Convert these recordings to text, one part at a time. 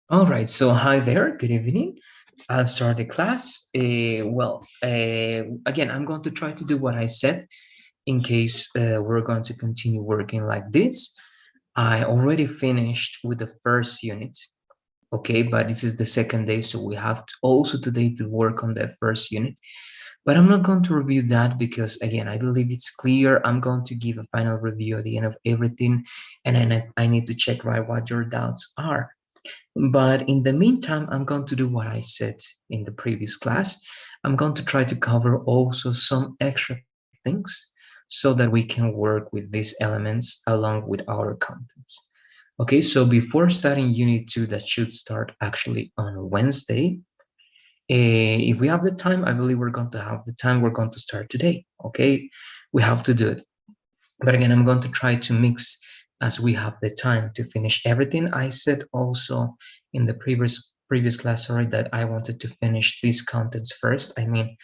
All right, so hi there, good evening. I'll start the class. Again, I'm going to try to do what I said in case we're going to continue working like this. I already finished with the first unit, okay, but this is the second day, so we have to also today to work on the first unit. But I'm not going to review that because, again, I believe it's clear. I'm going to give a final review at the end of everything, and I need to check right what your doubts are. But in the meantime, I'm going to do what I said in the previous class. I'm going to try to cover also some extra things so that we can work with these elements along with our contents. Okay, so before starting Unit 2, that should start actually on Wednesday, if we have the time, I believe we're going to have the time, we're going to start today. Okay, we have to do it. But again, I'm going to try to mix as we have the time to finish everything. I said also in the previous class, sorry, that I wanted to finish these contents first. I mean,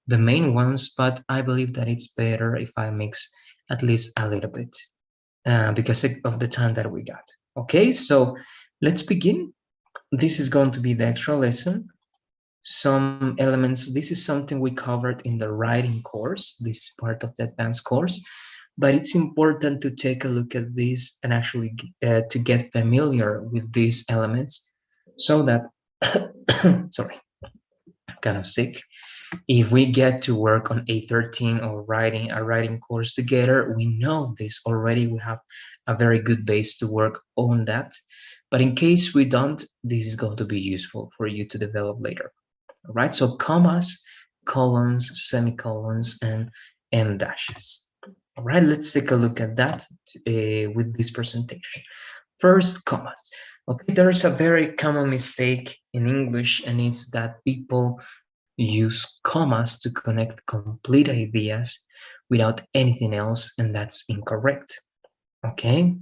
the main ones, but I believe that it's better if I mix at least a little bit because of the time that we got. Okay, so let's begin. This is going to be the extra lesson. Some elements, this is something we covered in the writing course. This is part of the advanced course, but it's important to take a look at this and actually to get familiar with these elements so that sorry, I'm kind of sick. If we get to work on A13 or writing a writing course together, we know this already. We have a very good base to work on that. But in case we don't, this is going to be useful for you to develop later. All right, so commas, colons, semicolons, and em dashes. All right, let's take a look at that with this presentation. First, commas. Okay, there is a very common mistake in English, and it's that people use commas to connect complete ideas without anything else, and that's incorrect. Okay,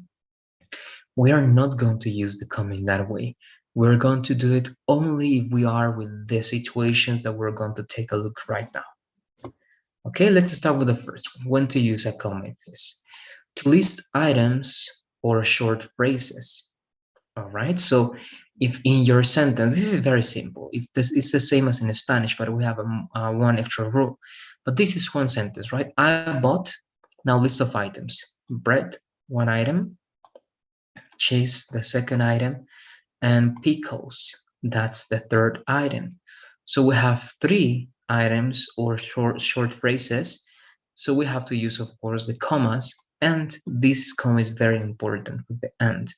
we are not going to use the comma in that way. We're going to do it only if we are with the situations that we're going to take a look right now. Okay, let's start with the first one. When to use a comma is this. To list items or short phrases. All right, so if in your sentence, this is very simple. It's the same as in Spanish, but we have one extra rule. But this is one sentence, right? I bought, now list of items. Bread, one item. Cheese, the second item. And pickles, that's the third item. So we have three items or short phrases. So we have to use, of course, the commas, and this comma is very important with the and.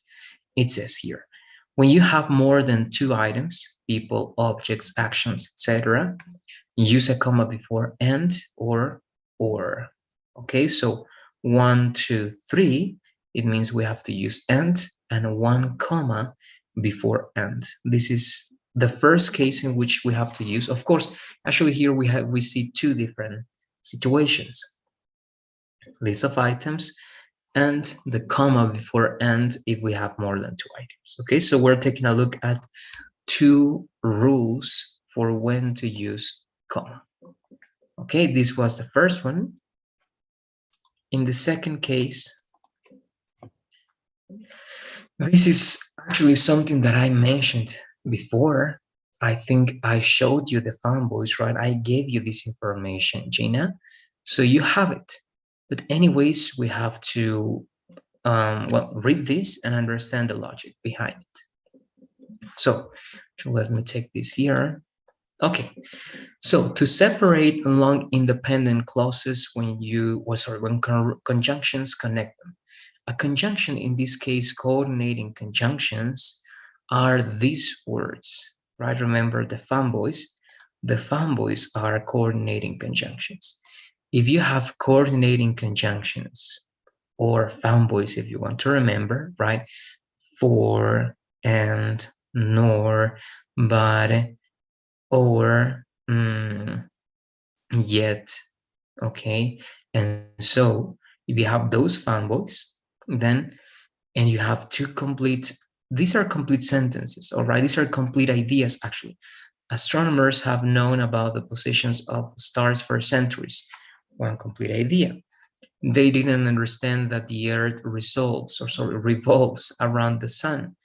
It says here, when you have more than two items, people, objects, actions, etc., use a comma before and or. Okay, so 1, 2, 3, it means we have to use and one comma before and. This is the first case in which we have to use. Of course, actually here we see two different situations. List of items and the comma before and if we have more than two items. Okay, so we're taking a look at two rules for when to use comma. Okay, this was the first one. In the second case, this is actually something that I mentioned before. I think I showed you the fanboys, right? I gave you this information, Gina. So you have it. But anyways, we have to read this and understand the logic behind it. So let me take this here. Okay, so to separate long independent clauses when conjunctions connect them. A conjunction, in this case, coordinating conjunctions, are these words, right? Remember the fanboys. The fanboys are coordinating conjunctions. If you have coordinating conjunctions, or fanboys, if you want to remember, right? For, and, nor, but, or, yet, okay? And so if you have those fanboys, then, and you have two complete, these are complete sentences, all right? These are complete ideas, actually. Astronomers have known about the positions of stars for centuries. One complete idea. They didn't understand that the Earth revolves around the sun.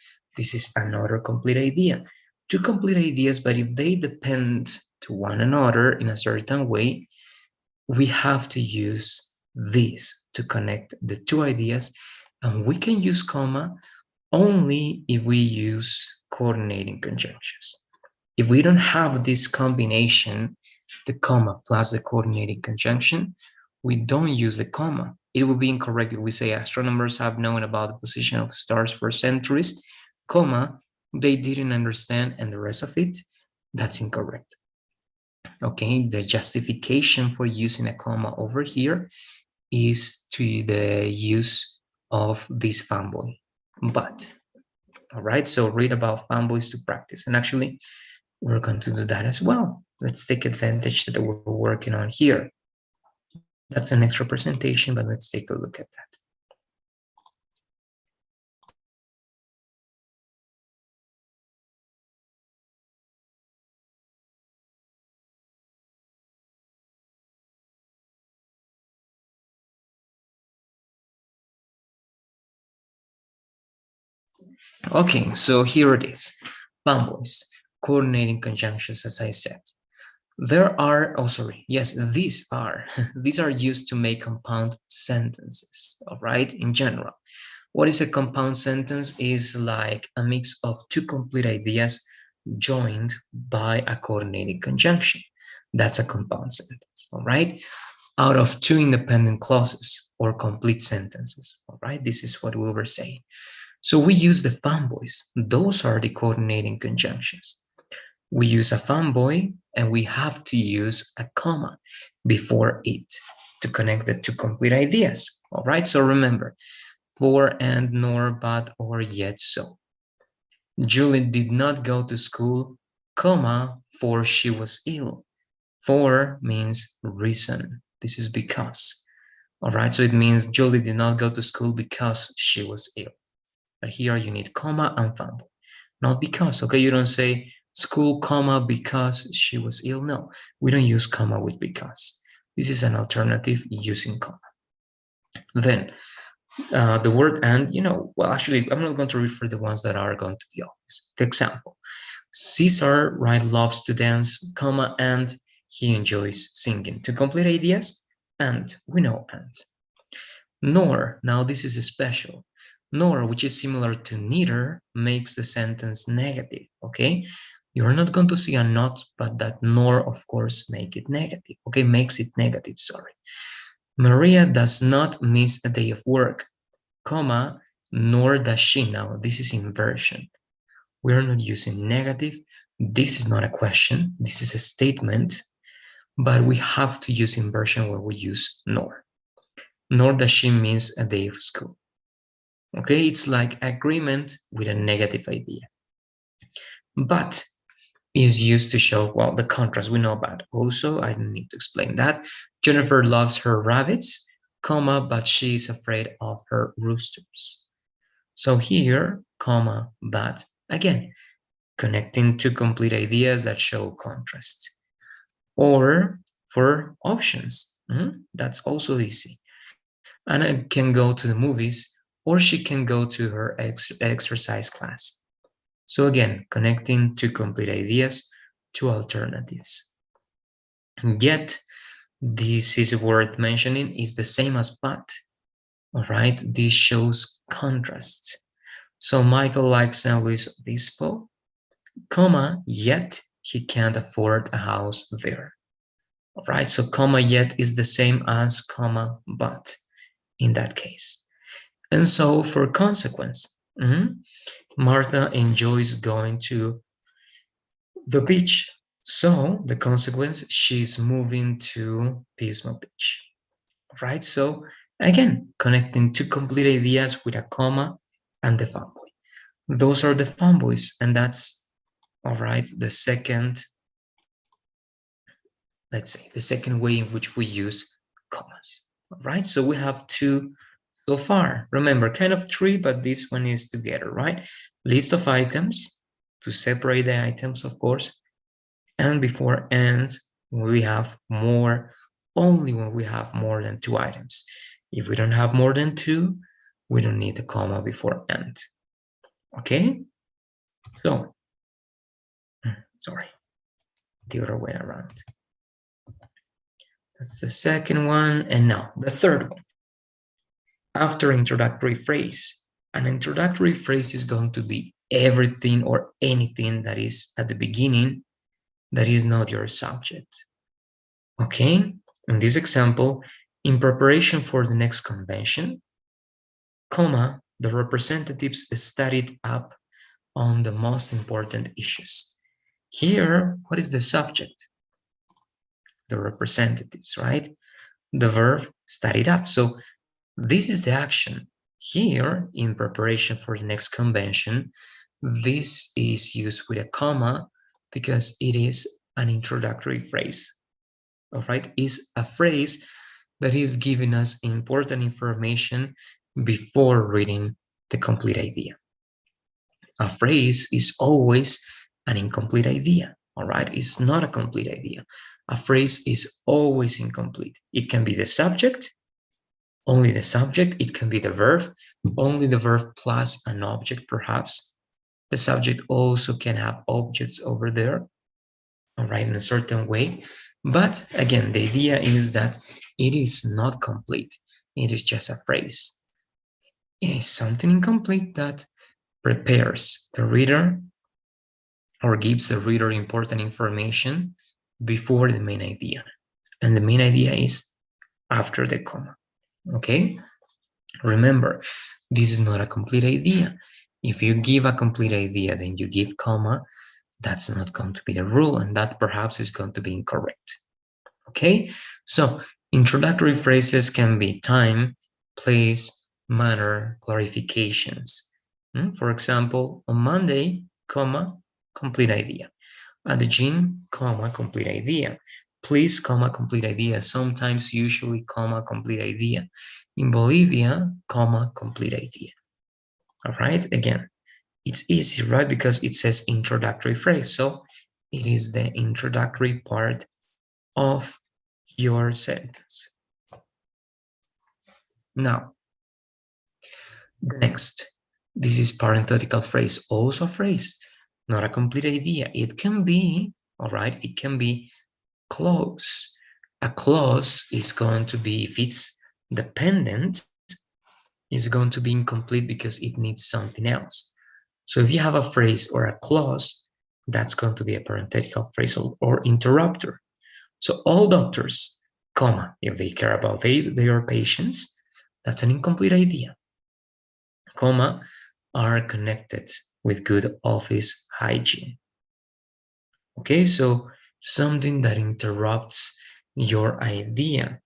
This is another complete idea. Two complete ideas, but if they depend to one another in a certain way, we have to use this to connect the two ideas, and we can use comma only if we use coordinating conjunctions. If we don't have this combination, the comma plus the coordinating conjunction, we don't use the comma. It would be incorrect if we say astronomers have known about the position of stars for centuries, comma, they didn't understand, and the rest of it, that's incorrect. Okay, the justification for using a comma over here is to the use of this fanboy. But, all right, so read about fanboys to practice. And actually, we're going to do that as well. Let's take advantage that we're working on here. That's an extra presentation, but let's take a look at that. Okay, so here it is. Fanboys, coordinating conjunctions, as I said. There are, oh, sorry, yes, these are used to make compound sentences, all right, in general. What is a compound sentence? Is like a mix of two complete ideas joined by a coordinating conjunction. That's a compound sentence, all right? Out of two independent clauses or complete sentences, all right? This is what we were saying. So we use the fanboys. Those are the coordinating conjunctions. We use a fanboy and we have to use a comma before it to connect the two complete ideas, all right? So remember, for, and, nor, but, or, yet, so. Julie did not go to school, comma, for she was ill. For means reason. This is because. All right, so it means Julie did not go to school because she was ill. But here you need comma and fanboy, not because. Okay, you don't say school, comma, because she was ill. No, we don't use comma with because. This is an alternative using comma. Then the word and, well, actually, I'm not going to read for the ones that are going to be obvious. The example, Caesar, right, loves to dance, comma, and he enjoys singing. To complete ideas, and, we know and. Nor, now this is special. Nor, which is similar to neither, makes the sentence negative, okay? You're not going to see a not, but that nor, of course, make it negative, okay? Makes it negative, sorry. Maria does not miss a day of work, comma, nor does she. Now, this is inversion. We're not using negative. This is not a question. This is a statement, but we have to use inversion when we use nor. Nor does she miss a day of school. Okay, it's like agreement with a negative idea. But is used to show, well, the contrast we know about. Also, I don't need to explain that. Jennifer loves her rabbits, comma, but she is afraid of her roosters. So here, comma, but, again, connecting two complete ideas that show contrast. Or for options, that's also easy. Anna can go to the movies, or she can go to her exercise class. So again, connecting two complete ideas to alternatives. Yet, this is worth mentioning, is the same as but. All right, this shows contrast. So Michael likes San Luis Obispo, comma, yet he can't afford a house there. All right, so comma yet is the same as comma but in that case. And so for consequence, Martha enjoys going to the beach. So the consequence, she's moving to Pismo Beach. Right? So again, connecting two complete ideas with a comma and the fanboy. Those are the fanboys, and that's, all right, the second, let's say, the second way in which we use commas. All right, so we have two so far. Remember, kind of three, but this one is together, right? List of items, to separate the items, of course, and before and, we have more, only when we have more than two items. If we don't have more than two, we don't need a comma before and. Okay? So, sorry, the other way around. That's the second one. And now the third one. After introductory phrase. An introductory phrase is going to be everything or anything that is at the beginning that is not your subject. Okay? In this example, in preparation for the next convention, comma, the representatives studied up on the most important issues. Here, what is the subject? The representatives, right? The verb studied up. So this is the action. Here, in preparation for the next convention, this is used with a comma because it is an introductory phrase. All right, is a phrase that is giving us important information before reading the complete idea. A phrase is always an incomplete idea. All right, it's not a complete idea. A phrase is always incomplete. It can be the subject, only the subject. It can be the verb, only the verb plus an object, perhaps. The subject also can have objects over there, all right, in a certain way. But again, the idea is that it is not complete. It is just a phrase. It is something incomplete that prepares the reader or gives the reader important information before the main idea. And the main idea is after the comma. Okay? Remember, this is not a complete idea. If you give a complete idea, then you give comma, that's not going to be the rule, and that perhaps is going to be incorrect. Okay? So, introductory phrases can be time, place, manner, clarifications. For example, on Monday, comma, complete idea. At the gym, comma, complete idea. Please, comma, complete idea. Sometimes, usually, comma, complete idea. In Bolivia, comma, complete idea. All right, again, it's easy, right? Because it says introductory phrase. So it is the introductory part of your sentence. Now, next, this is parenthetical phrase, also a phrase, not a complete idea. It can be, all right, it can be clause. A clause is going to be, if it's dependent, is going to be incomplete because it needs something else. So if you have a phrase or a clause, that's going to be a parenthetical phrase or interrupter. So all doctors, comma, if they care about their patients, that's an incomplete idea. Comma, are connected with good office hygiene. Okay, so something that interrupts your idea,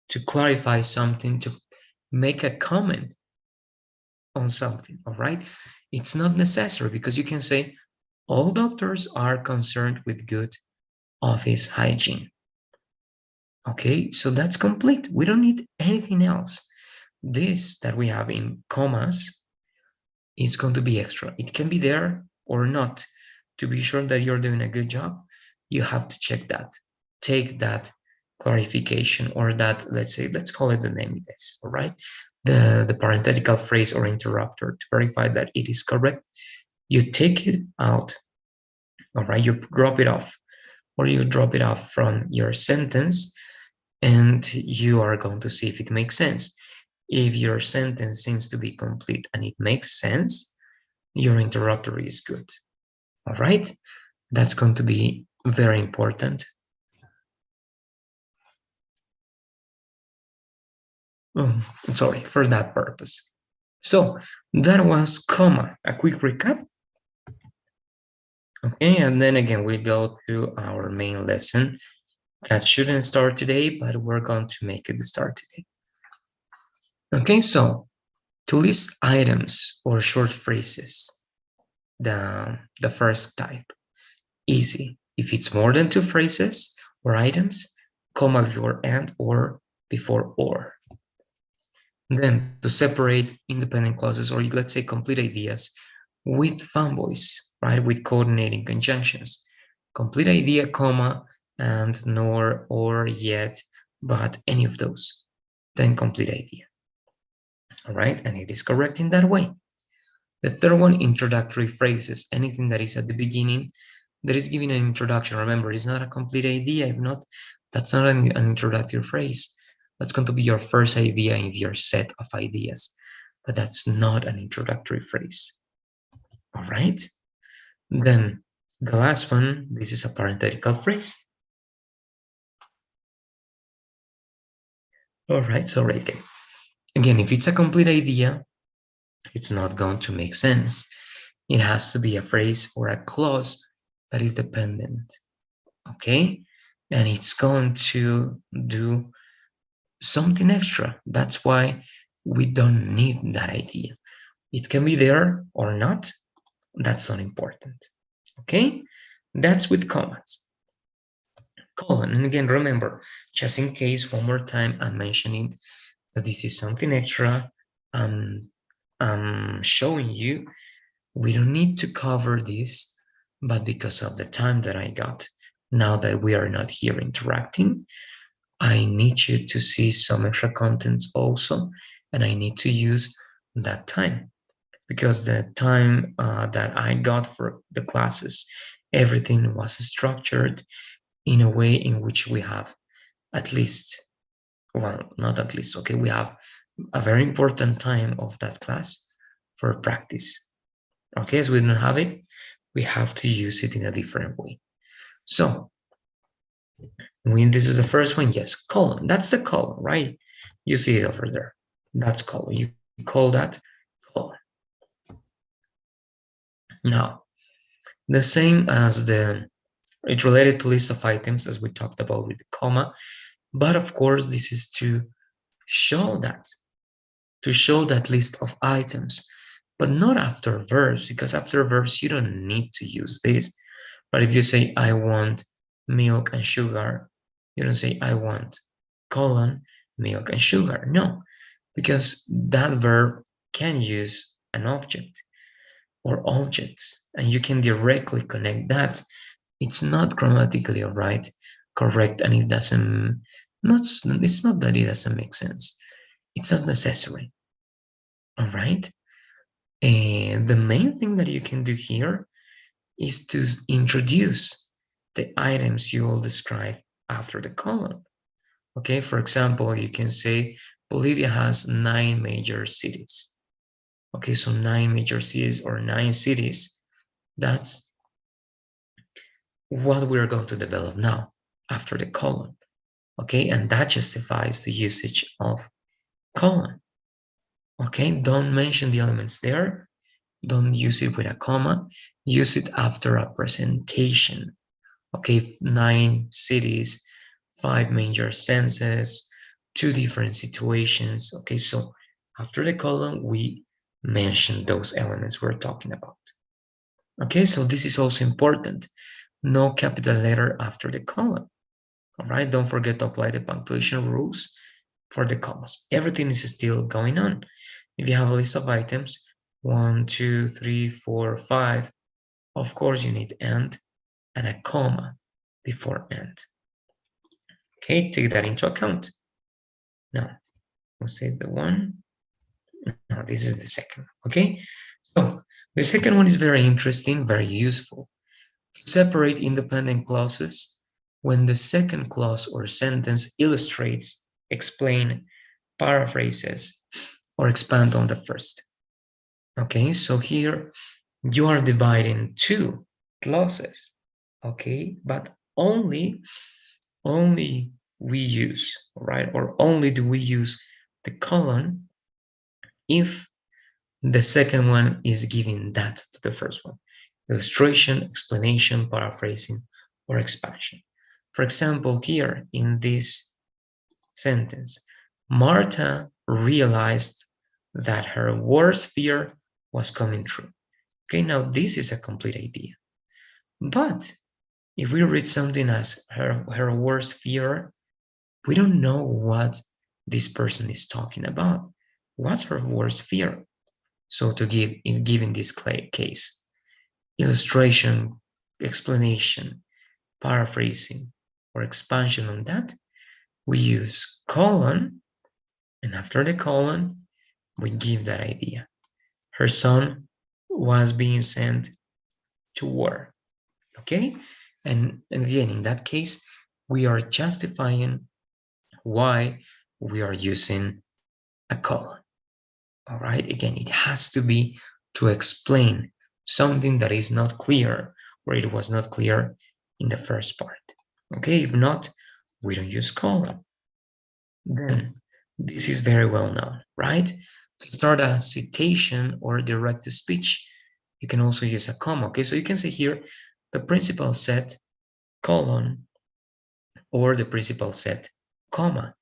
to clarify something, to make a comment on something, all right? It's not necessary because you can say, all doctors are concerned with good office hygiene. Okay, so that's complete. We don't need anything else. This that we have in commas is going to be extra. It can be there or not. To be sure that you're doing a good job, you have to check that. Take that clarification or that, let's call it the name it is, all right? The parenthetical phrase or interrupter to verify that it is correct. You take it out, all right? You drop it off or you drop it off from your sentence and you are going to see if it makes sense. If your sentence seems to be complete and it makes sense, your interrupter is good. All right? That's going to be very important. Sorry, for that purpose. So that was comma, a quick recap. Okay, and then again, we go to our main lesson. That shouldn't start today, but we're going to make it start today. Okay, so to list items or short phrases, the first type, easy. If it's more than two phrases or items, comma before and or before or. Then to separate independent clauses or let's say complete ideas with fanboys, right? With coordinating conjunctions. Complete idea, comma, and nor, or, yet, but any of those. Then complete idea. All right, and it is correct in that way. The third one, introductory phrases. Anything that is at the beginning that is giving an introduction. Remember, it's not a complete idea. If not, that's not an introductory phrase. That's going to be your first idea in your set of ideas, but that's not an introductory phrase. All right. Then the last one, this is a parenthetical phrase. All right, so again, if it's a complete idea, it's not going to make sense. It has to be a phrase or a clause that is dependent, okay? And it's going to do something extra. That's why we don't need that idea. It can be there or not. That's not important, okay? That's with commas. Colon, and again, remember, just in case, one more time, I'm mentioning that this is something extra. I'm showing you we don't need to cover this, but because of the time that I got, now that we are not here interacting, I need you to see some extra contents also, and I need to use that time because the time that I got for the classes, everything was structured in a way in which we have at least, well, not at least, okay, we have a very important time of that class for practice. Okay, so we don't have it, we have to use it in a different way. So when this is the first one, yes, colon, that's the colon, right? You see it over there. That's colon. You call that colon. Now, the same as it's related to list of items as we talked about with the comma, but of course, this is to show that list of items, but not after verbs, because after verbs, you don't need to use this. But if you say, I want milk and sugar, you don't say, I want colon, milk and sugar. No, because that verb can use an object or objects, and you can directly connect that. It's not grammatically correct, and it doesn't, it's not that it doesn't make sense. It's not necessary. All right. And the main thing that you can do here is to introduce the items you will describe after the colon. Okay, for example, you can say Bolivia has 9 major cities. Okay, so 9 major cities or 9 cities. That's what we're going to develop now after the colon. Okay, and that justifies the usage of colon. Okay, don't mention the elements there. Don't use it with a comma. Use it after a presentation. Okay, 9 cities, 5 major senses, 2 different situations. Okay, so after the colon, we mention those elements we're talking about. Okay, so this is also important. No capital letter after the colon. All right, don't forget to apply the punctuation rules for the commas. Everything is still going on. If you have a list of items, 1, 2, 3, 4, 5, of course you need and a comma before and. Okay, take that into account. Now, we'll say the one. Now, this is the second. Okay, so the second one is very interesting, very useful. Separate independent clauses when the second clause or sentence illustrates, explain, paraphrases, or expand on the first. Okay, so here you are dividing 2 clauses. Okay, but only we use, right? Or only do we use the colon if the second one is giving that to the first one. Illustration, explanation, paraphrasing, or expansion. For example, here in this sentence, Marta realized that her worst fear was coming true. Okay, now this is a complete idea. But if we read something as her worst fear, we don't know what this person is talking about. What's her worst fear? So to give in this case, illustration, explanation, paraphrasing, or expansion on that, we use colon, and after the colon, we give that idea. Her son was being sent to where. Okay, and again, in that case, we are justifying why we are using a colon. All right, again, it has to be to explain something that is not clear or it was not clear in the first part. Okay, if not, we don't use colon. Then this is very well known, right? To start a citation or direct speech, you can also use a comma. Okay, so you can say here the principal said colon or the principal said comma.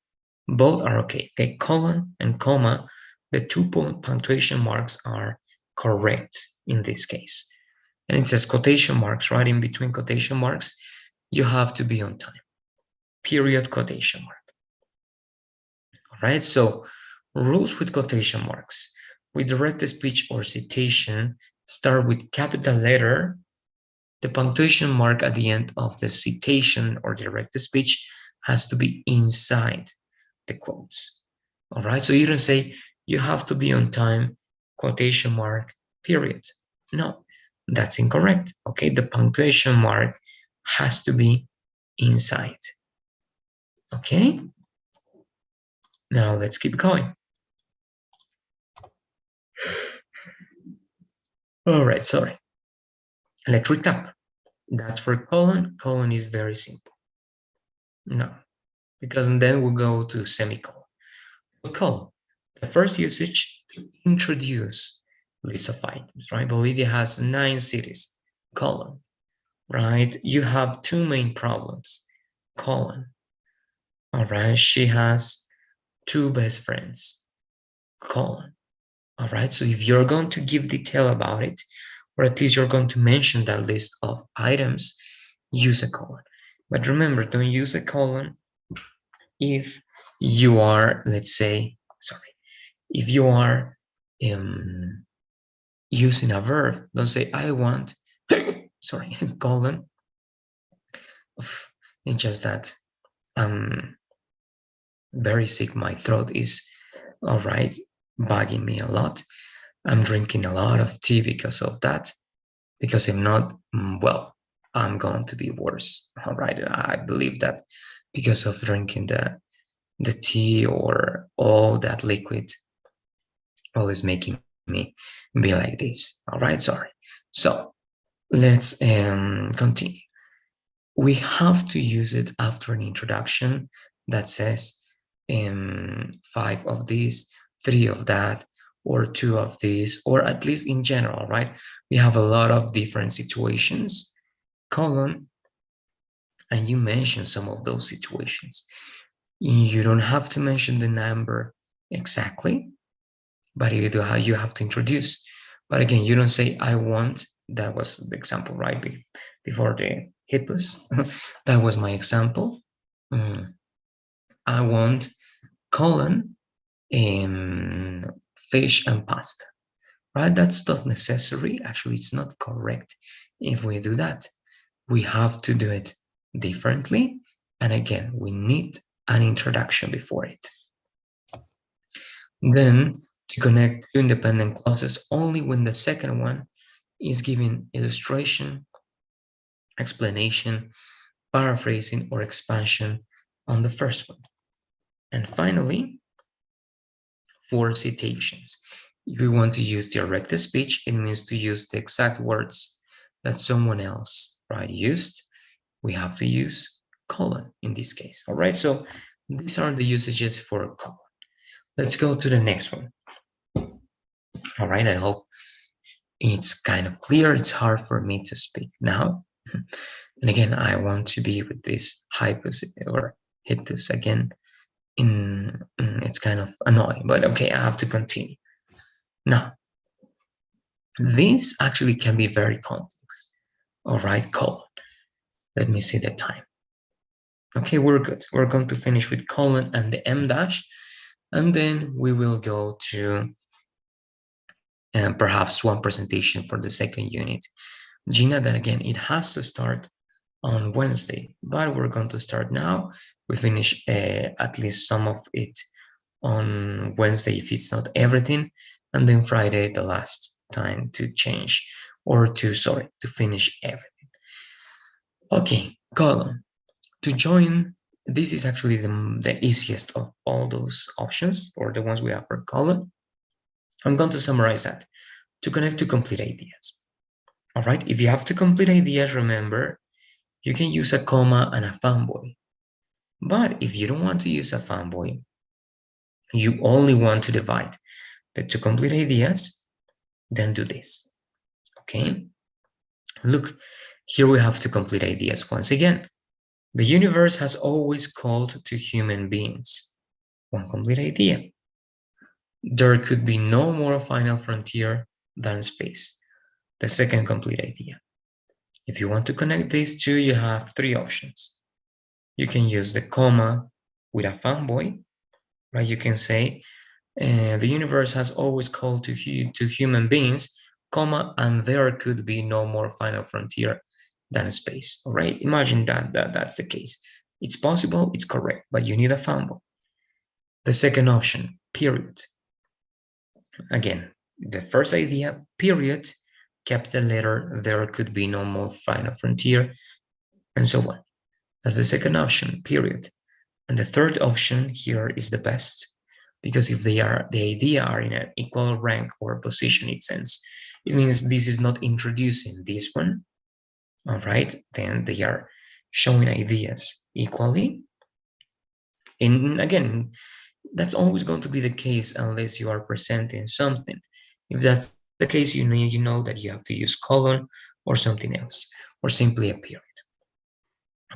Both are okay. Okay, colon and comma, the 2 punctuation marks are correct in this case. And it says quotation marks, right? In between quotation marks, you have to be on time. Period, quotation mark. All right, so rules with quotation marks. With direct speech or citation, start with capital letter. The punctuation mark at the end of the citation or direct speech has to be inside the quotes. All right, so you don't say you have to be on time, quotation mark, period. No, that's incorrect. Okay, the punctuation mark has to be inside. Okay, now let's keep going. All right, sorry. Let's recap. That's for colon. Colon is very simple. No, because then we'll go to semicolon. Colon, the first usage to introduce list of items, right? Bolivia has 9 cities. Colon, right? You have 2 main problems. Colon. All right, she has 2 best friends. Colon. All right, so if you're going to give detail about it, or at least you're going to mention that list of items, use a colon. But remember, don't use a colon if you are, let's say, sorry, if you are using a verb. Don't say, I want, sorry, colon. It's just that I'm very sick. My throat is, all right, bugging me a lot. I'm drinking a lot of tea because of that. Because if not, well, I'm going to be worse. All right, I believe that because of drinking the tea or all that liquid, all is making me be like this. All right, sorry. So let's continue. We have to use it after an introduction that says 5 of these, 3 of that, or 2 of these, or at least in general, right? We have a lot of different situations, colon, and you mention some of those situations. You don't have to mention the number exactly, but you do how you have to introduce. But again, you don't say I want. That was the example, right? Before the hippos. That was my example. I want colon fish and pasta, right? That's not necessary. Actually, it's not correct if we do that. We have to do it differently. And again, we need an introduction before it. Then to connect 2 independent clauses only when the second one is giving illustration, explanation, paraphrasing, or expansion on the first one. And finally, for citations. If we want to use direct speech, it means to use the exact words that someone else, right, used. We have to use colon in this case. All right, so these are the usages for colon. Let's go to the next one. All right, I hope it's kind of clear. It's hard for me to speak now. And again, I want to be with this hypus or hippus again. It's kind of annoying, but okay, I have to continue. Now, this actually can be very complex. All right, colon. Let me see the time. Okay, we're good. We're going to finish with colon and the M dash, and then we will go to perhaps one presentation for the second unit. Gina, then again, it has to start on Wednesday, but we're going to start now. We finish at least some of it on Wednesday, if it's not everything, and then Friday, the last time to change or to finish everything. Okay, colon. To join, this is actually the easiest of all those options, or the ones we have for colon. I'm going to summarize that. To connect to complete ideas. All right, if you have to complete ideas, remember, you can use a comma and a fanboy. But if you don't want to use a fanboy, you only want to divide the two complete ideas, then do this. Okay, look, here we have to complete ideas once again. The universe has always called to human beings. One complete idea. There could be no more final frontier than space. The second complete idea. If you want to connect these two, you have three options. You can use the comma with a fanboy, right? You can say, the universe has always called to human beings, comma, and there could be no more final frontier than space. All right, imagine that's the case. It's possible, it's correct, but you need a fanboy. The second option, period. Again, the first idea, period, kept the letter, there could be no more final frontier, and so on. That's the second option, period. And the third option here is the best, because if the idea are in an equal rank or positioning sense, it means this is not introducing this one. All right, then they are showing ideas equally. And again, that's always going to be the case unless you are presenting something. If that's the case, you know that you have to use colon or something else, or simply a period.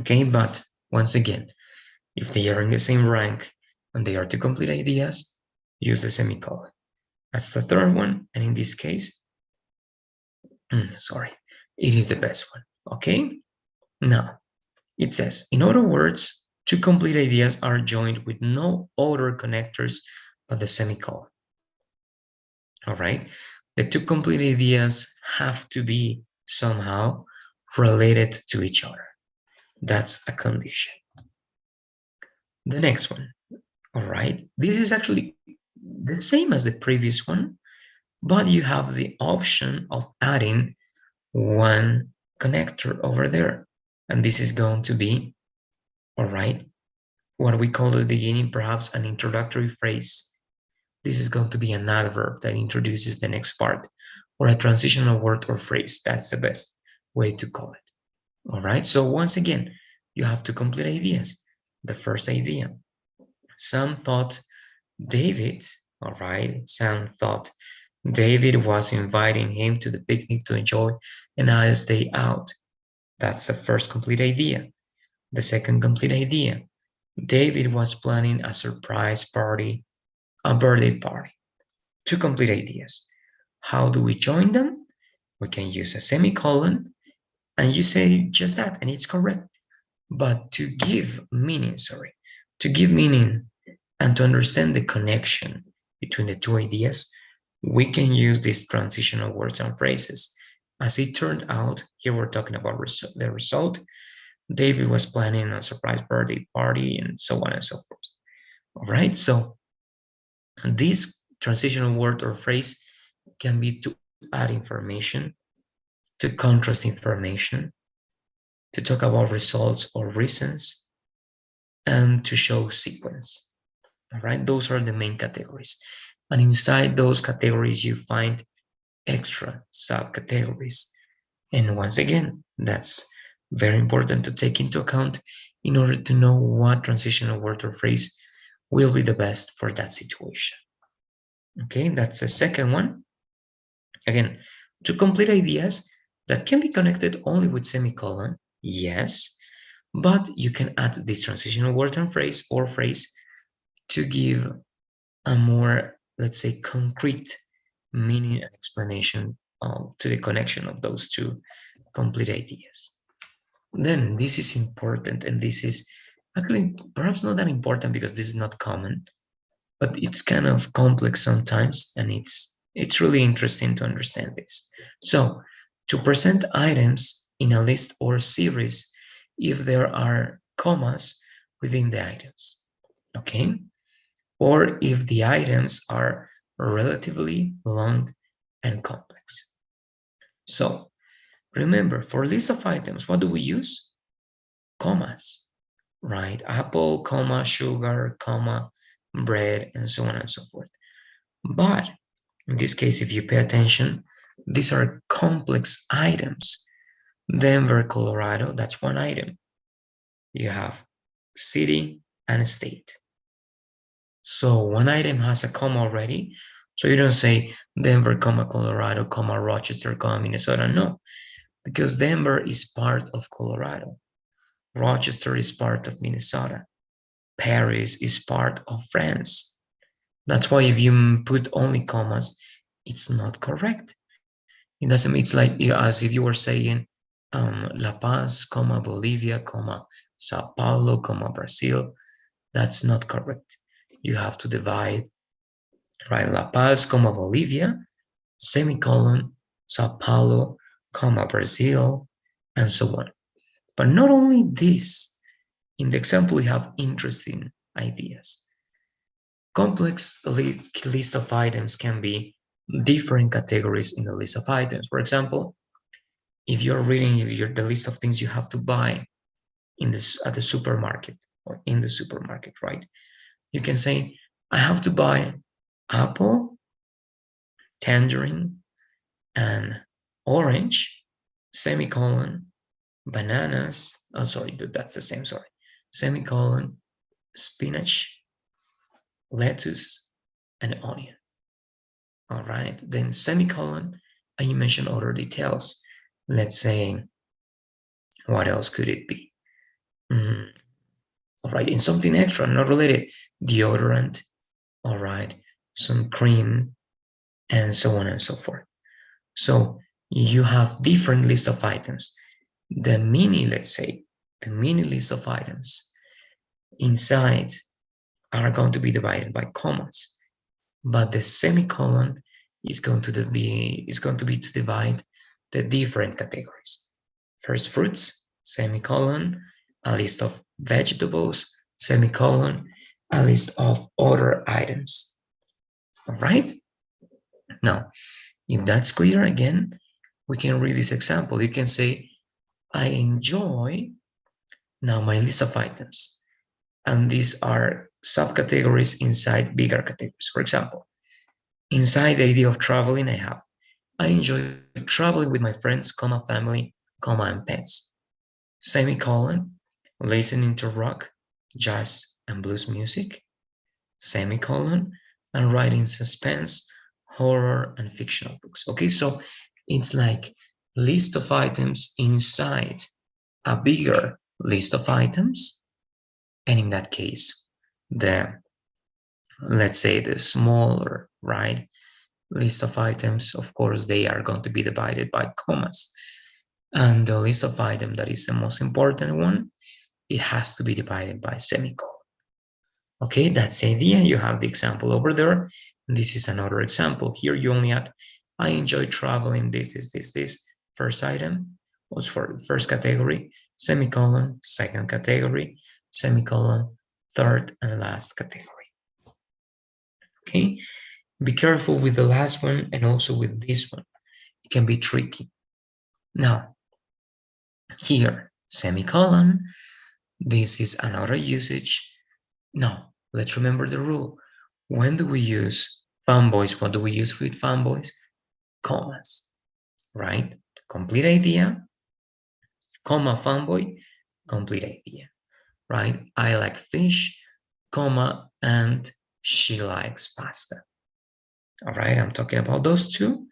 Okay, but once again, if they are in the same rank and they are two complete ideas, use the semicolon. That's the third one, and in this case, it is the best one. Okay, now it says, in other words, two complete ideas are joined with no other connectors but the semicolon. All right, the two complete ideas have to be somehow related to each other. That's a condition. The next one. All right, this is actually the same as the previous one, but you have the option of adding one connector over there. And this is going to be, all right, what we call at the beginning, perhaps an introductory phrase. This is going to be an adverb that introduces the next part, or a transitional word or phrase. That's the best way to call it. All right, so once again, you have to complete ideas. The first idea, Sam thought David, all right, Sam thought David was inviting him to the picnic to enjoy a nice day out. That's the first complete idea. The second complete idea, David was planning a surprise party, a birthday party. Two complete ideas. How do we join them? We can use a semicolon, and you say just that, and it's correct. But to give meaning, and to understand the connection between the two ideas, we can use these transitional words and phrases. As it turned out, here we're talking about the result. David was planning a surprise birthday party, and so on and so forth. All right, so this transitional word or phrase can be to add information, to contrast information, to talk about results or reasons, and to show sequence. All right, those are the main categories. And inside those categories, you find extra subcategories. And once again, that's very important to take into account in order to know what transitional word or phrase will be the best for that situation. Okay, that's the second one. Again, to complete ideas that can be connected only with semicolon, yes, but you can add this transitional word and phrase or phrase to give a more, let's say, concrete meaning and explanation to the connection of those two complete ideas. Then this is important, and this is actually perhaps not that important because this is not common, but it's kind of complex sometimes, and it's really interesting to understand this. So to present items in a list or series if there are commas within the items, okay? Or if the items are relatively long and complex. So remember, for list of items, what do we use? Commas, right? Apple, comma, sugar, comma, bread, and so on and so forth. But in this case, if you pay attention, these are complex items. Denver, Colorado, that's one item. You have city and state. So one item has a comma already. So you don't say Denver, comma, Colorado, comma, Rochester, comma, Minnesota. No, because Denver is part of Colorado. Rochester is part of Minnesota. Paris is part of France. That's why if you put only commas, it's not correct. It doesn't. It's like as if you were saying La Paz, comma, Bolivia, comma, Sao Paulo, comma, Brazil. That's not correct. You have to divide, right? La Paz, comma, Bolivia, semicolon, Sao Paulo, comma, Brazil, and so on. But not only this, in the example, we have interesting ideas. Complex list of items can be different categories in the list of items. For example, if you're reading the list of things you have to buy at the supermarket or in the supermarket, right? You can say, I have to buy apple, tangerine, and orange, semicolon, bananas. Oh, sorry, that's the same, sorry. Semicolon, spinach, lettuce, and onion. All right, then semicolon, and you mention other details. Let's say, what else could it be? All right, in something extra, not related, deodorant, all right, some cream, and so on and so forth. So you have different list of items. The mini, let's say, the mini list of items inside are going to be divided by commas, but the semicolon is going to be to divide the different categories. First, fruits, semicolon, a list of vegetables, semicolon, a list of other items. All right? Now, if that's clear, again, we can read this example. You can say, I enjoy, now my list of items. And these are subcategories inside bigger categories. For example, inside the idea of traveling, I enjoy traveling with my friends, comma, family, comma, and pets. Semicolon, listening to rock, jazz, and blues music. Semicolon, and writing suspense, horror, and fictional books. Okay, so it's like list of items inside a bigger list of items. And in that case, let's say the smaller, right, list of items, of course, they are going to be divided by commas. And the list of items that is the most important one, it has to be divided by semicolon. Okay, that's the idea. You have the example over there. This is another example. Here you only add, I enjoy traveling, this. First item was for the first category, semicolon, second category, semicolon, third and last category. Okay, be careful with the last one and also with this one. It can be tricky. Now, here, semicolon, this is another usage. Now, let's remember the rule. When do we use fanboys? What do we use with fanboys? Commas, right? Complete idea, comma, fanboy, complete idea, right? I like fish, comma, and she likes pasta. All right, I'm talking about those two.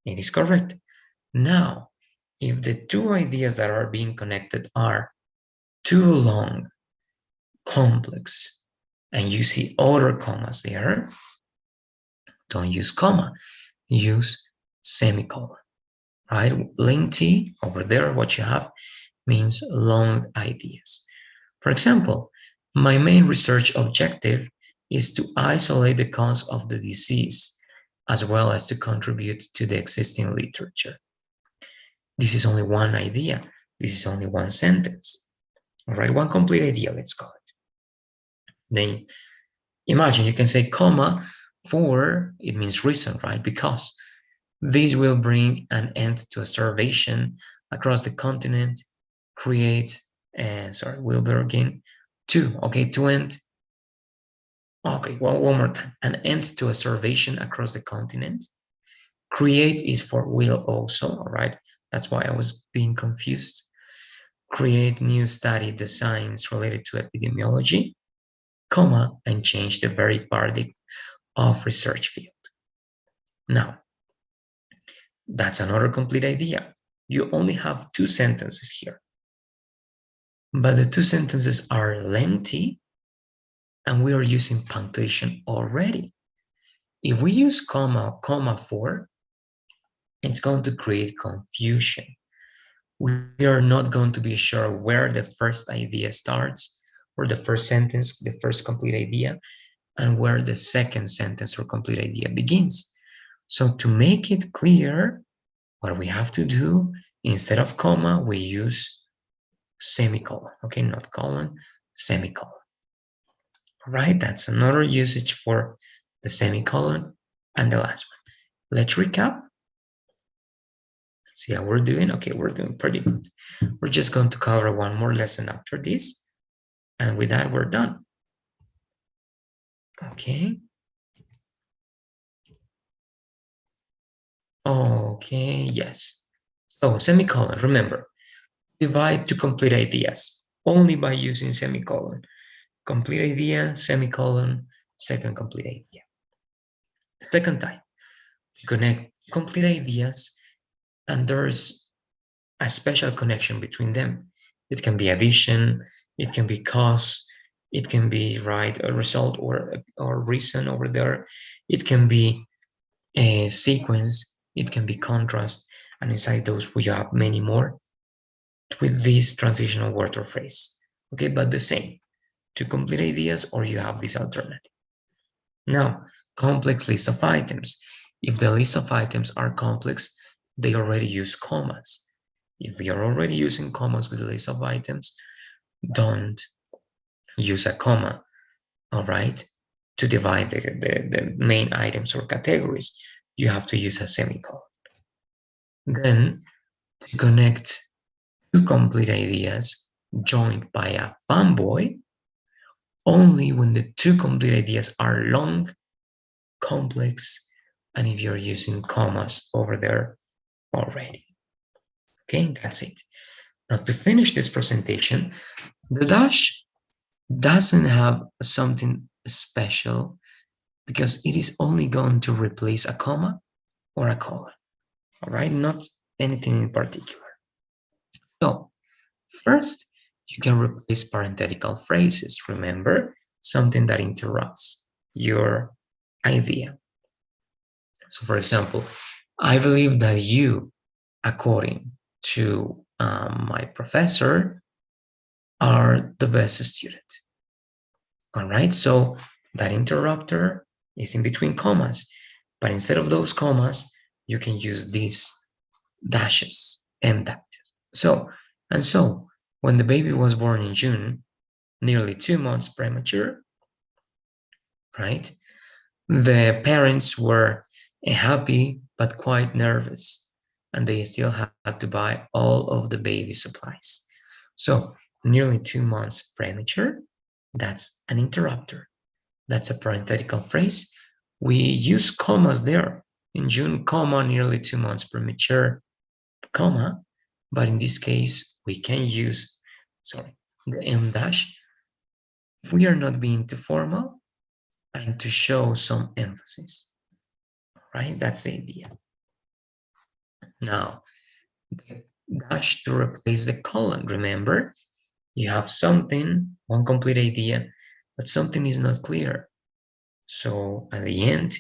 It is correct. Now, if the two ideas that are being connected are too long, complex, and you see other commas there, don't use comma, use semicolon, right? Lengthy over there, what you have means long ideas. For example, my main research objective is to isolate the cause of the disease, as well as to contribute to the existing literature. This is only one idea. This is only one sentence. All right, one complete idea, let's call it. Then imagine you can say comma for, it means reason, right? Because This will bring an end to a starvation across the continent, create, will begin to end, okay, one more time, an end to a starvation across the continent. Create is for will also, all right? That's why I was being confused. Create new study designs related to epidemiology, comma, and change the very paradigm of research field. Now, that's another complete idea. You only have 2 sentences here, but the 2 sentences are lengthy and we are using punctuation already. If we use comma for, it's going to create confusion. We are not going to be sure where the first idea starts, or the first sentence, the first complete idea, and where the second sentence or complete idea begins. So to make it clear, what we have to do, instead of comma, we use semicolon, okay, not colon, semicolon. All right, that's another usage for the semicolon. And the last one, let's recap. See how we're doing? Okay, we're doing pretty good. We're just going to cover one more lesson after this. And with that, we're done. Okay. Okay, yes. So semicolon, remember, divide to complete ideas only by using semicolon. Complete idea, semicolon, second complete idea. Second type, connect complete ideas, and there's a special connection between them. It can be addition, it can be cause, it can be a result or reason over there. It can be a sequence, it can be contrast, and inside those we have many more with this transitional word or phrase. Okay, but the same to complete ideas, or you have this alternative. Now, complex list of items. If the list of items are complex, they already use commas. If we are already using commas with the list of items, don't use a comma, all right? To divide the main items or categories, you have to use a semicolon. Then, to connect 2 complete ideas joined by a fanboy, only when the 2 complete ideas are long, complex, and if you're using commas over there already. Okay, that's it. Now, to finish this presentation, the dash doesn't have something special because it is only going to replace a comma or a colon. All right, not anything in particular. So, first, you can replace parenthetical phrases. Remember, something that interrupts your idea. So, for example, I believe that you, according to my professor, are the best student. All right, so that interrupter is in between commas, but instead of those commas, you can use these dashes, M dashes. So when the baby was born in June, nearly 2 months premature, right? The parents were happy but quite nervous, and they still had to buy all of the baby supplies. So nearly 2 months premature, that's an interrupter. That's a parenthetical phrase. We use commas there. In June, comma, nearly 2 months premature, comma, but in this case, we can use, the M dash if we are not being too formal and to show some emphasis, right? That's the idea. Now, the dash to replace the colon. Remember, you have something, one complete idea, but something is not clear. So at the end,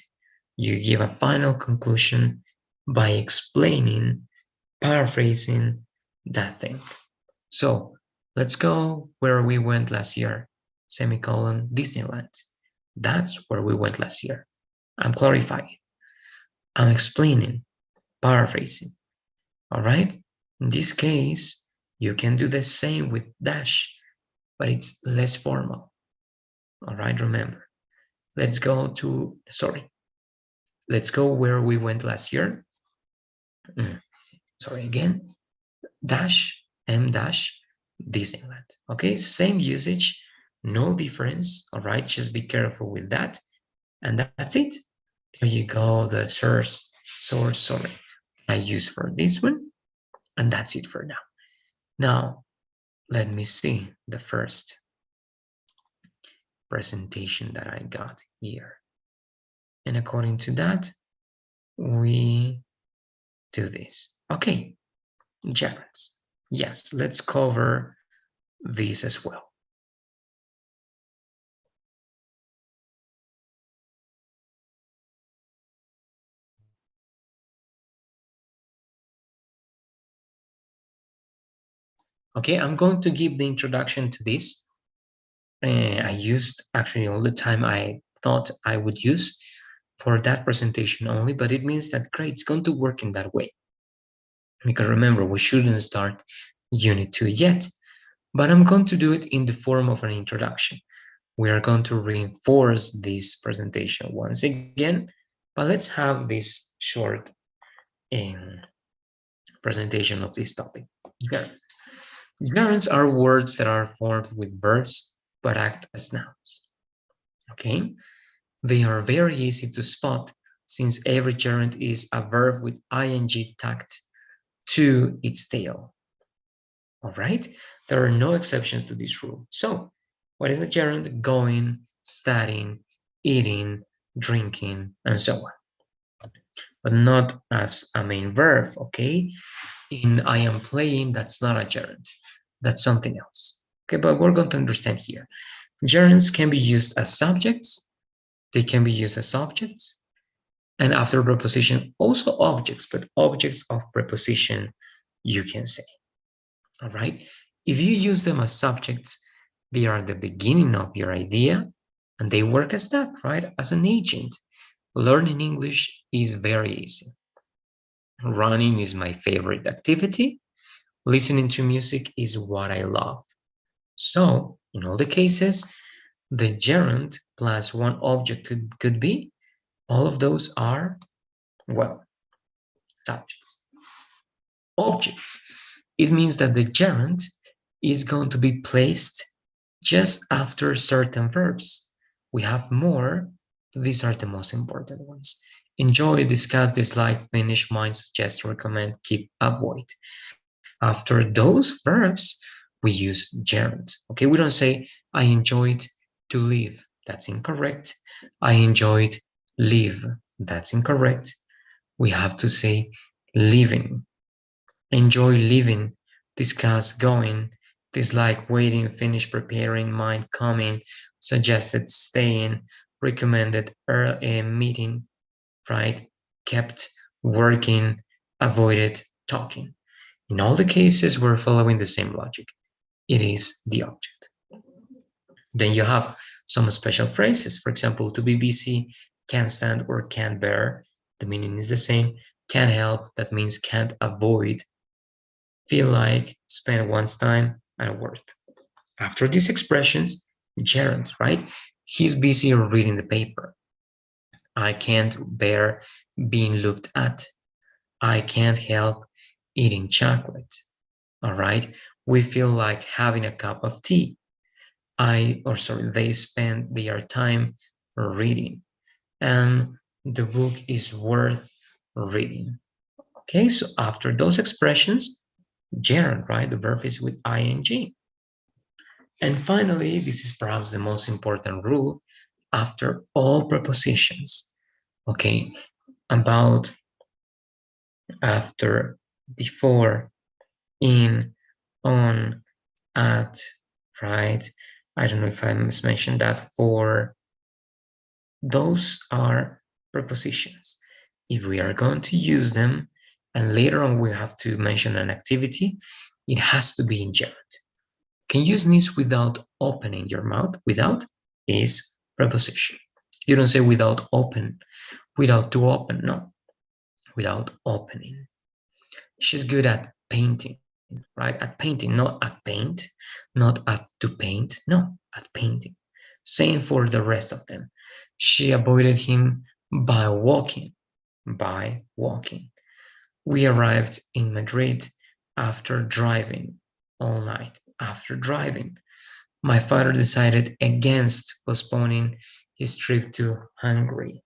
you give a final conclusion by explaining, paraphrasing that thing. So let's go where we went last year, semicolon, Disneyland. That's where we went last year. I'm clarifying. I'm explaining, paraphrasing. All right? In this case, you can do the same with dash, but it's less formal. All right, remember. Let's go where we went last year. Sorry again, dash M dash Disneyland. Okay, same usage, no difference. All right, just be careful with that, and that's it. There you go, the source I use for this one, and that's it for now. Now, let me see the first presentation that I got here. And according to that, we do this. Okay, gerunds. Yes, let's cover these as well. Okay, I'm going to give the introduction to this. I used actually all the time I thought I would use for that presentation only, but it means that great, it's going to work in that way. Because remember, we shouldn't start Unit 2 yet, but I'm going to do it in the form of an introduction. We are going to reinforce this presentation once again, but let's have this short presentation of this topic. Gerunds. Gerunds are words that are formed with verbs but act as nouns. Okay? They are very easy to spot since every gerund is a verb with ing tagged to its tail. All right? There are no exceptions to this rule. So, what is a gerund? Going, studying, eating, drinking, and so on. But not as a main verb, okay? In I am playing, that's not a gerund. That's something else. Okay, but we're going to understand here. Gerunds can be used as subjects. They can be used as objects. And after preposition, also objects, but objects of preposition, you can say. All right? If you use them as subjects, they are the beginning of your idea, and they work as that, right? As an agent. Learning English is very easy. Running is my favorite activity. Listening to music is what I love. So, in all the cases, the gerund plus one object could be, all of those are, well, subjects. Objects. It means that the gerund is going to be placed just after certain verbs. We have more, but these are the most important ones. Enjoy, discuss, dislike, finish, mind, suggest, recommend, keep, avoid. After those verbs, we use gerund. Okay, we don't say, I enjoyed to live. That's incorrect. I enjoyed live. That's incorrect. We have to say living. Enjoy living, discuss going, dislike waiting, finish preparing, mind coming, suggested staying, recommended meeting, right? Kept working, avoided talking. In all the cases, we're following the same logic. It is the object. Then you have some special phrases. For example, to be busy, can't stand or can't bear. The meaning is the same. Can't help, that means can't avoid. Feel like, spend one's time, and worth. After these expressions, gerund, right? He's busy reading the paper. I can't bear being looked at. I can't help eating chocolate. All right? We feel like having a cup of tea. They spend their time reading. And the book is worth reading. Okay, so after those expressions, gerund, right? The verb is with ing. And finally, this is perhaps the most important rule after all prepositions. Okay, about, after, before, in, on, at, right? I don't know if I mentioned that. For, those are prepositions. If we are going to use them, and later on we have to mention an activity, it has to be in gerund. Can you sneeze without opening your mouth? Without is preposition. You don't say without open, without to open, no. Without opening. She's good at painting, right? At painting, not at paint, not at to paint, no, at painting. Same for the rest of them. She avoided him by walking, by walking. We arrived in Madrid after driving all night. After driving, my father decided against postponing his trip to Hungary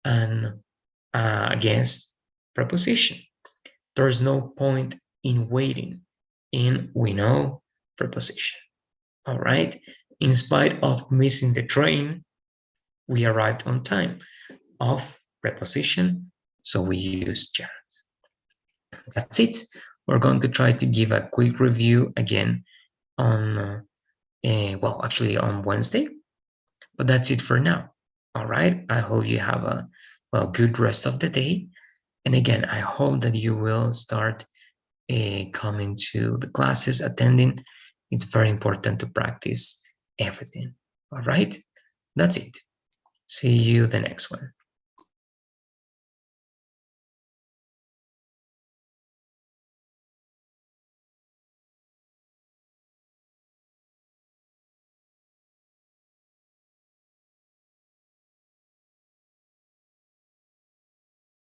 and against preposition. There's no point in waiting in we know preposition. All right. In spite of missing the train, we arrived on time. Of preposition, so we use gerunds. That's it. We're going to try to give a quick review again on, well, actually on Wednesday, but that's it for now. All right. I hope you have a, well, good rest of the day. And again, I hope that you will start coming to the classes, attending. It's very important to practice everything. All right. That's it. See you the next one.